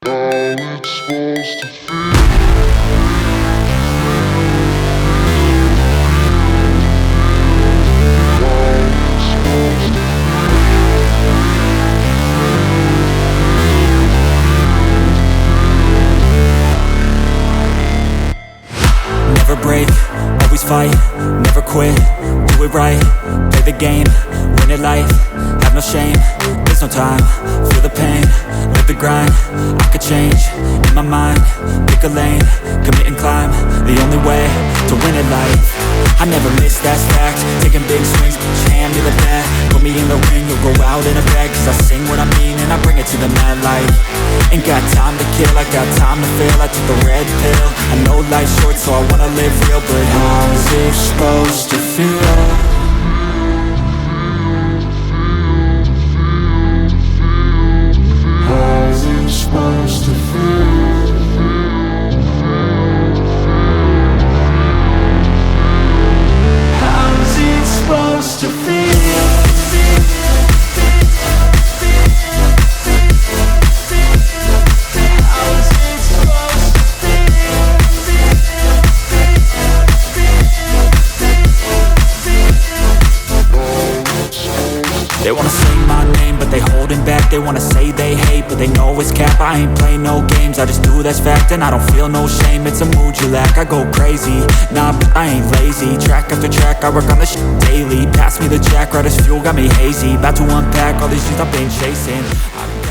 Never break, always fight, never quit, do it right, play the game, win it life, have no shame, there's no time, feel the pain, live the grind, I could change, in my mind, pick a lane, commit and climb, the only way to win at life. I never miss, that's fact, taking big swings, put your hand to the bat, put me in the ring, you'll go out in a bag, cause I sing what I mean and I bring it to the mad light. Ain't got time to kill, I got time to feel, I took the red pill, I know life's short so I wanna live real, but how's it supposed to feel? How's it supposed to feel? How's it supposed to feel? They wanna say my name, but they holding back. They wanna say they hate, but they know it's cap. I ain't play no games, I just do that's fact. And I don't feel no shame, it's a mood you lack. I go crazy, nah, but I ain't lazy. Track after track, I work on this shit daily. Pass me the jack, right as fuel, got me hazy. About to unpack all these shit I've been chasing.